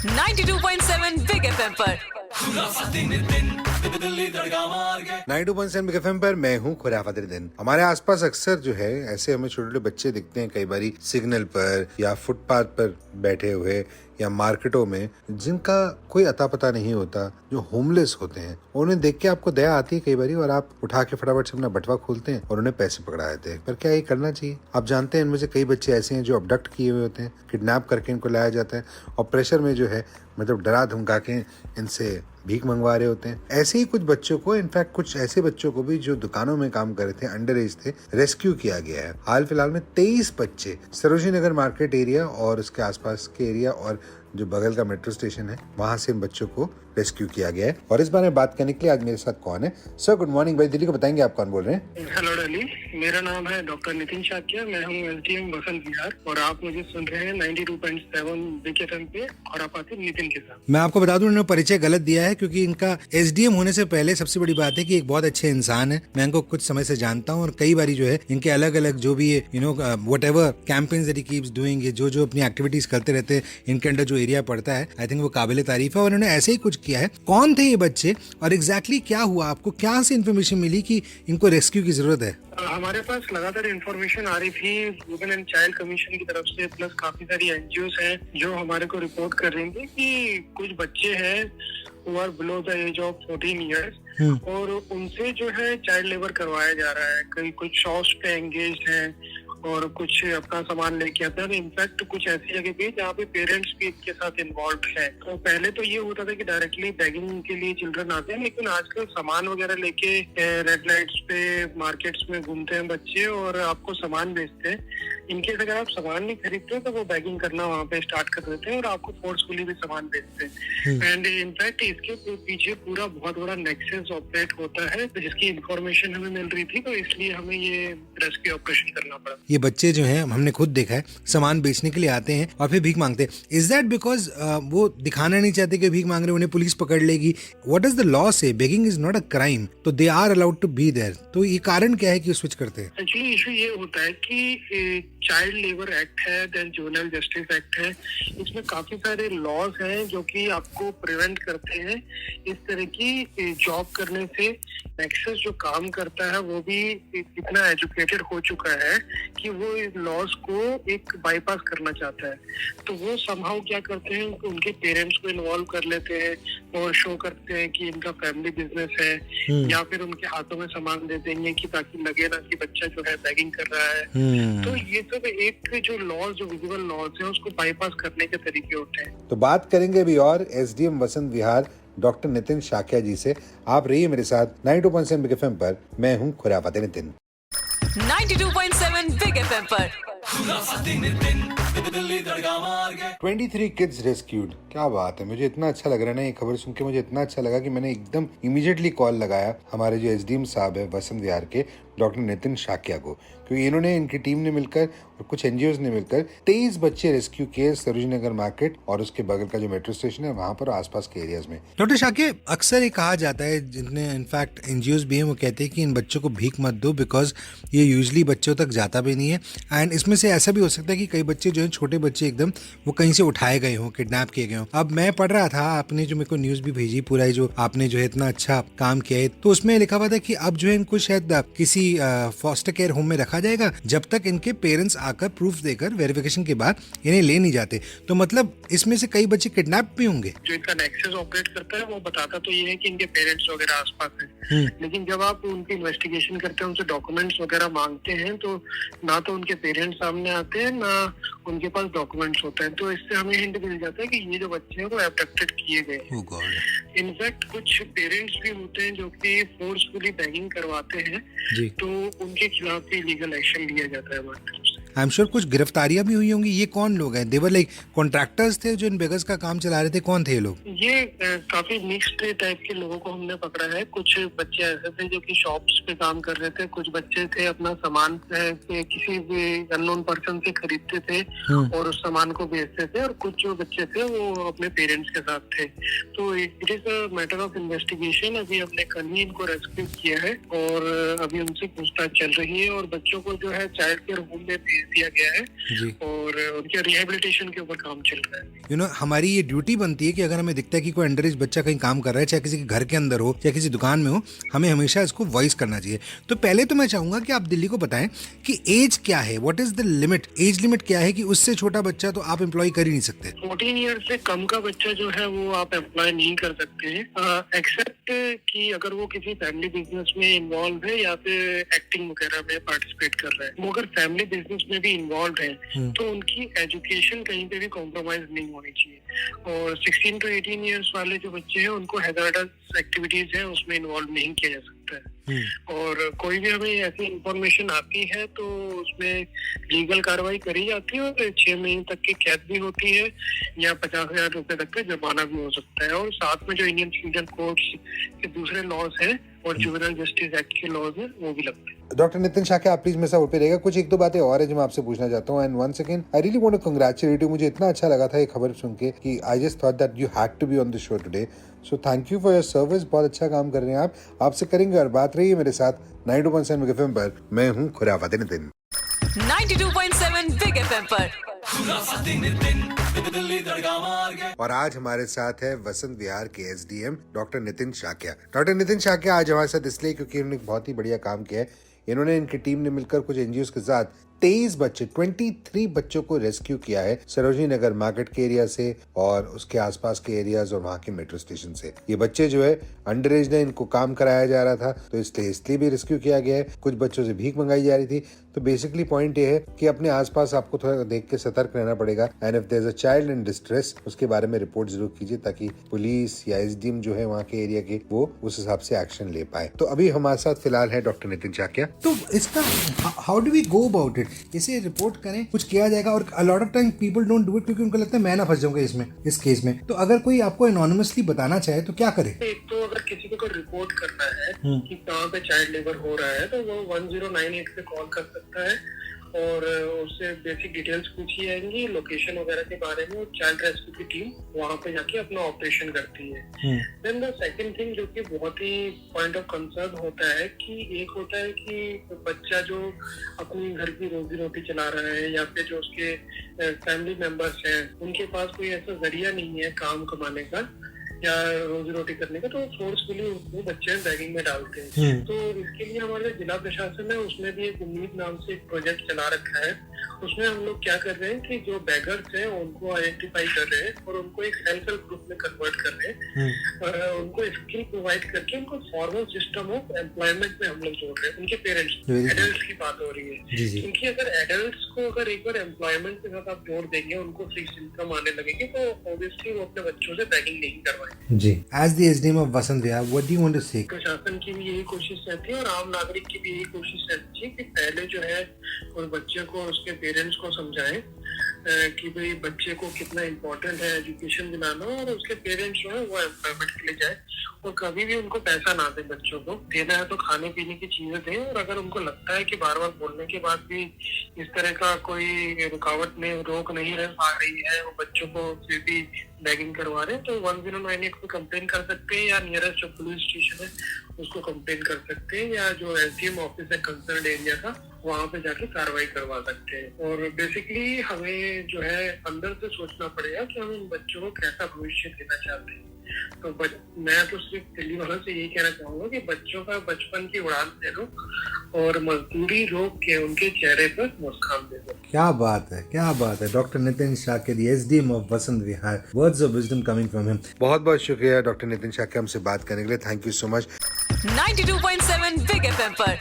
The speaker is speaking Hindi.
92.7 बिग एफएम पर 92.7 बिग एफएम पर मैं हूँ खुराफातिर दिन। हमारे आसपास अक्सर जो है ऐसे हमें छोटे छोटे बच्चे दिखते हैं, कई बारी सिग्नल पर या फुटपाथ पर बैठे हुए या मार्केटों में, जिनका कोई अता पता नहीं होता, जो होमलेस होते हैं। उन्हें देख के आपको दया आती है कई बारी और आप उठा के फटाफट से अपना बटवा खोलते हैं और उन्हें पैसे पकड़ा देते हैं। पर क्या ये करना चाहिए? आप जानते हैं इनमें से कई बच्चे ऐसे हैं जो अबडक्ट किए हुए होते हैं, किडनैप करके इनको लाया जाता है और प्रेशर में जो है मतलब डरा धमका के इनसे भीख मंगवा रहे होते हैं। ऐसे ही कुछ बच्चों को, इनफैक्ट कुछ ऐसे बच्चों को भी जो दुकानों में काम कर रहे थे, अंडर एज थे, रेस्क्यू किया गया है। हाल फिलहाल में 23 बच्चे सरोजिनी नगर मार्केट एरिया और उसके आसपास के एरिया और जो बगल का मेट्रो स्टेशन है, वहां से इन बच्चों को रेस्क्यू किया गया है। और इस बारे में बात करने के लिए आज मेरे साथ कौन है? सर गुड मॉर्निंग भाई, दिल्ली को बताएंगे आप कौन बोल रहे हैं? हेलो डली, मेरा नाम है डॉक्टर नितिन शाक्या। मैं हूँ एसडीएम वसंत विहार और आप मुझे सुन रहे हैं 92.7 बिग एफएम पे खुराफातिर नितिन के साथ। मैं आपको बता दूं, इन्होंने परिचय गलत दिया है क्योंकि इनका एसडीएम होने से पहले सबसे बड़ी बात है कि एक बहुत अच्छे इंसान है। मैं इनको कुछ समय से जानता हूँ और कई बारी जो है इनके अलग अलग जो भी whatever campaigns that he keeps doing, जो अपनी एक्टिविटीज करते रहते हैं, इनके अंडर जो एरिया पड़ता है, आई थिंक वो काबिल तारीफ है। और इन्होंने ऐसे ही कुछ किया है। कौन थे ये बच्चे और एग्जैक्टली क्या हुआ? आपको क्या से इन्फॉर्मेशन मिली कि इनको रेस्क्यू की जरूरत है? हमारे पास लगातार इंफॉर्मेशन आ रही थी वुमेन एंड चाइल्ड कमीशन की तरफ से, प्लस काफी सारी एनजीओस हैं जो हमारे को रिपोर्ट कर रही थी कि कुछ बच्चे हैं who are below the age of 14 years और उनसे जो है चाइल्ड लेबर करवाया जा रहा है। कई कुछ शॉप्स पे एंगेज हैं और कुछ अपना सामान लेके आते हैं। इनफैक्ट कुछ ऐसी जगह भी जहाँ पे पेरेंट्स भी इनके साथ इन्वॉल्व है। तो पहले तो ये होता था कि डायरेक्टली बैगिंग के लिए चिल्ड्रन आते हैं, लेकिन आजकल सामान वगैरह लेके रेड लाइट्स पे मार्केट्स में घूमते हैं बच्चे और आपको सामान बेचते हैं। इनकेस अगर आप सामान नहीं खरीदते तो वो बैगिंग करना वहाँ पे स्टार्ट कर देते हैं और आपको फोर्सफुली भी सामान बेचते हैं। एंड इनफैक्ट इसके पीछे पूरा बहुत बड़ा नेक्सस ऑपरेट होता है, जिसकी इंफॉर्मेशन हमें मिल रही थी, तो इसलिए हमें ये रेस्क्यू ऑपरेशन करना पड़ा। ये बच्चे जो हैं, हमने खुद देखा है, सामान बेचने के लिए आते हैं और फिर भीख मांगते हैं। इज दैट बिकॉज वो दिखाना नहीं चाहते कि भीख मांग रहे, उन्हें पुलिस पकड़ लेगी? What is the law say? Begging is not a crime, तो they are allowed to be there. तो ये कारण क्या है कि स्विच करते हैं? एक्चुअली इशू ये होता है कि चाइल्ड लेबर एक्ट है, देन जुवेनाइल जस्टिस एक्ट है। इसमें काफी सारे लॉज हैं जो कि आपको प्रिवेंट करते हैं इस तरह की जॉब करने से। नेक्सस जो काम करता है वो भी इतना एजुकेटेड हो चुका है कि वो इस लॉज को एक बाईपास करना चाहता है। तो वो समहाउ क्या करते हैं कि उनके पेरेंट्स को इन्वॉल्व कर लेते हैं और शो करते हैं कि इनका फैमिली बिजनेस है, या फिर उनके हाथों में सामान दे देंगे कि ताकि लगे ना कि बच्चा जो है बैगिंग कर रहा है। तो ये सब एक जो लॉज, जो विजिबल लॉज है, उसको बाईपास करने के तरीके होते हैं। तो बात करेंगे अभी और एसडीएम वसंत विहार डॉक्टर नितिन शाक्या जी से। आप रहिए मेरे साथ 92.7 बिग एफएम पर। मैं हूँ खुराफातिर नितिन। 92.7 बिग एफएम पर 23 किड्स रेस्क्यूड। क्या बात है! मुझे इतना अच्छा लग रहा है ना ये खबर सुन के। मुझे इतना अच्छा लगा कि मैंने एकदम इमीडिएटली कॉल लगाया हमारे जो एसडीएम साहब है वसंत विहार के, डॉक्टर नितिन शाक्या को, क्योंकि इन्होंने, इनकी टीम ने मिलकर और कुछ एनजीओ ने मिलकर 23 बच्चे रेस्क्यू किए सरोजिनी नगर मार्केट और उसके बगल का जो मेट्रो स्टेशन है वहां पर, आसपास के एरियाज में। डॉक्टर शाक्या, अक्सर ये कहा जाता है, जितने इनफैक्ट एनजीओ भी हैं वो कहते हैं कि इन बच्चों को भीख मत दो, बिकॉज ये यूजली बच्चों तक जाता भी नहीं है। एंड इसमें से ऐसा भी हो सकता है कि कई बच्चे जो है, छोटे बच्चे एकदम, वो कहीं से उठाए गए हों, किडनैप किए गए हों। अब मैं पढ़ रहा था, आपने जो मेरे को न्यूज भी भेजी, पूरा जो आपने जो है इतना अच्छा काम किया है, तो उसमें लिखा हुआ था कि अब जो है इनको शायद किसी फॉस्टर केयर होम में रखा जाएगा जब तक इनके पेरेंट्स आकर प्रूफ देकर वेरिफिकेशन के बाद इन्हें ले नहीं जाते। तो मतलब इसमें से कई बच्चे किडनैप भी होंगे। जो इनका नेक्सस ऑपरेट करता है वो बताता तो ये है कि इनके पेरेंट्स वगैरह आसपास हैं, लेकिन जब आप उनकी इन्वेस्टिगेशन करते हैं, उनसे डॉक्यूमेंट्स वगैरह मांगते हैं, तो ना तो उनके पेरेंट्स सामने आते हैं, ना उनके पास डॉक्यूमेंट्स होते हैं। तो इससे हमें हिंट मिल जाता है कि ये जो बच्चे हैं वो एब्डक्टेड किए गए हैं। इनफैक्ट कुछ पेरेंट्स भी होते हैं जो कि फोर्सफुली बैगिंग करवाते हैं, तो उनके खिलाफ भी लीगल एक्शन लिया जाता है हमारी तरफ से। आई एम श्योर कुछ गिरफ्तारियां भी हुई होंगी। ये कौन लोग हैं? देवर लाइक कॉन्ट्रैक्टर्स थे जो इन बेगर्स का काम चला रहे थे? कौन थे ये लोग? ये काफी मिक्स्ड टाइप के लोगों को हमने पकड़ा है। कुछ बच्चे ऐसे थे जो कि शॉप्स पे काम कर रहे थे, कुछ बच्चे थे अपना सामान किसी भी अननोन पर्सन से खरीदते थे और उस सामान को बेचते थे, और कुछ जो बच्चे थे वो अपने पेरेंट्स के साथ थे। तो it is a matter of investigation. अभी हमने कल ही इनको रेस्क्यू किया है और अभी उनसे पूछताछ चल रही है और बच्चों को जो है चाइल्ड केयर होम में भेज दिया गया है जी। और उनके रिहेबिलिटेशन के ऊपर काम चल रहा है। हमारी ये ड्यूटी बनती है कि अगर हमें दिखता है कि कोई अंडर एज बच्चा कहीं काम कर रहा है, चाहे किसी के घर के अंदर हो या किसी दुकान में हो, हमें हमेशा इसको वॉइस करना चाहिए। तो पहले तो मैं चाहूंगा कि आप दिल्ली को बताएं कि एज क्या है, what is the limit, age limit क्या है कि उससे छोटा बच्चा तो आप एम्प्लॉय कर ही नहीं सकते। 14 ईयर से कम का बच्चा जो है वो आप एम्प्लॉय नहीं कर सकते हैं, एक्सेप्ट कि अगर वो किसी फैमिली बिजनेस में इन्वॉल्व है या फिर एक्टिंग वगैरह में पार्टिसिपेट कर रहा है। वो अगर फैमिली बिजनेस में भी इन्वॉल्व है तो उनकी एजुकेशन कहीं पे भी कॉम्प्रोमाइज नहीं होनी चाहिए। और 16 to 18 ईयर्स वाले जो बच्चे हैं उनको हैजार्डस एक्टिविटीज है उसमें इन्वॉल्व नहीं किया जा सकता है। और कोई भी हमें ऐसी इंफॉर्मेशन आती है तो उसमें लीगल कार्रवाई करी जाती है और 6 महीने तक की कैद भी होती है या 50,000 रुपए तक का जुर्माना भी हो सकता है। और साथ में जो इंडियन सिविल कोड्स के दूसरे लॉज हैं और जुवेनाइल जस्टिस एक्ट के लॉज हैं वो भी लगते हैं। डॉक्टर नितिन शाक्या, आप प्लीज मेरे साथ होल्ड पे रहेगा। कुछ एक दो बातें और है जो मैं आपसे पूछना चाहता हूँ। And one second, I really want to congratulate you. मुझे इतना अच्छा लगा था ये खबर सुन के कि I just thought that you had to be on the show today. So thank you for your service. बहुत अच्छा काम कर रहे हैं आप। आपसे करेंगे और बात रही है मेरे साथ 92.7 बिग एफएम पर। मैं हूँ खुराफाते नितिन। 92.7 बिग एफएम पर। और आज हमारे साथ है वसंत विहार के SDM doctor Nitin Shakya. Doctor Nitin Shakya आज हमारे साथ इसलिए क्योंकि उन्होंने बहुत ही बढ़िया काम किया है। इन्होंने, इनकी टीम ने मिलकर कुछ एनजीओ के साथ 23 बच्चों को रेस्क्यू किया है सरोजनी नगर मार्केट के एरिया से और उसके आसपास के एरियाज और वहाँ के मेट्रो स्टेशन से। ये बच्चे जो है अंडर एज ने, इनको काम कराया जा रहा था तो इसलिए भी रेस्क्यू किया गया है। कुछ बच्चों से भीख मंगाई जा रही थी। तो बेसिकली पॉइंट ये है कि अपने आसपास आपको थोड़ा देख के सतर्क रहना पड़ेगा। And if there is a child in distress उसके बारे में रिपोर्ट जरूर कीजिए ताकि पुलिस या एसडीएम जो है वहाँ के एरिया के वो उस हिसाब से एक्शन ले पाए। तो अभी हमारे साथ फिलहाल है डॉक्टर नितिन शाक्या। तो इसका how do we go about it? इसे रिपोर्ट करें, कुछ किया जाएगा और a lot of time people don't do it क्योंकि उनको लगता है मैं ना फंस जाऊंगा इसमें, इस केस में। तो अगर कोई आपको एनोनिमसली बताना चाहे तो क्या करे? एक तो अगर किसी को रिपोर्ट करना है कि कहाँ पे चाइल्ड लेबर हो रहा है तो वो 1098 पे कॉल कर सकता है और उससे बेसिक डिटेल्स पूछी जाएंगी लोकेशन वगैरह के बारे में। चाइल्ड रेस्क्यू की टीम वहाँ पे जाके अपना ऑपरेशन करती है। देन द सेकंड थिंग जो कि बहुत ही पॉइंट ऑफ कंसर्न होता है कि एक होता है कि बच्चा जो अपनी घर की रोजी रोटी चला रहा है या फिर जो उसके फैमिली मेंबर्स हैं उनके पास कोई ऐसा जरिया नहीं है काम कमाने का या रोजी रोटी करने का, तो फोर्सफुली वो बच्चे बैगिंग में डालते हैं। तो इसके लिए हमारे जिला प्रशासन है उसमें भी एक उम्मीद नाम से एक प्रोजेक्ट चला रखा है। उसमें हम लोग क्या कर रहे हैं कि जो बैगर्स हैं उनको आइडेंटिफाई कर रहे हैं और उनको एक सेल्फ हेल्प ग्रुप में कन्वर्ट कर रहे हैं। उनको स्किल प्रोवाइड करके उनको फॉर्मल सिस्टम ऑफ एम्प्लॉयमेंट में हम लोग जोड़ रहे हैं। उनके पेरेंट्स, एडल्ट्स की बात हो रही है क्योंकि अगर एडल्ट्स को अगर एक बार एम्प्लॉयमेंट के साथ आप जोड़ देंगे, उनको फिक्स इनकम आने लगेगी तो ऑब्वियसली वो अपने बच्चों से बैगिंग नहीं करवाएंगे। जी, as the SDM of Vasant Vihar, what do you want to say? प्रशासन की भी यही कोशिश रहती है और आम नागरिक की भी यही कोशिश रहती है कि पहले जो है उस बच्चे को उसके पेरेंट्स को समझाएं कि भाई बच्चे को कितना इम्पोर्टेंट है एजुकेशन दिलाना और उसके पेरेंट्स जो है वो एम्प्लॉयमेंट के लिए जाए और कभी भी उनको पैसा ना दे। बच्चों को देना है तो खाने पीने की चीजें दें और अगर उनको लगता है कि बार बार बोलने के बाद भी इस तरह का कोई रुकावट में रोक नहीं रह पा रही है, वो बच्चों को फिर भी बैगिंग करवा रहे हैं तो 1098 पे कंप्लेन कर सकते हैं या नियरेस्ट जो पुलिस स्टेशन है उसको कंप्लेन कर सकते हैं या जो एसडीएम ऑफिस है कंसर्न एरिया का वहाँ पे जाके कार्रवाई करवा सकते हैं। और बेसिकली हमें जो है अंदर से सोचना पड़ेगा कि हम इन बच्चों को कैसा भविष्य देना चाहते हैं। तो मैं तो सिर्फ दिल्ली वालों से यही कहना चाहूंगा कि बच्चों का बचपन की उड़ान दे दो और मजदूरी रोक के उनके चेहरे पर मुस्कान दे दो। क्या बात है, क्या बात है। Doctor Nitin Shakya, the SDM of Vasant Vihar, words of wisdom coming from him. बहुत बहुत शुक्रिया डॉक्टर नितिन शाक्या हमसे बात करने के लिए। Thank you so much. 92.7 big FM पर।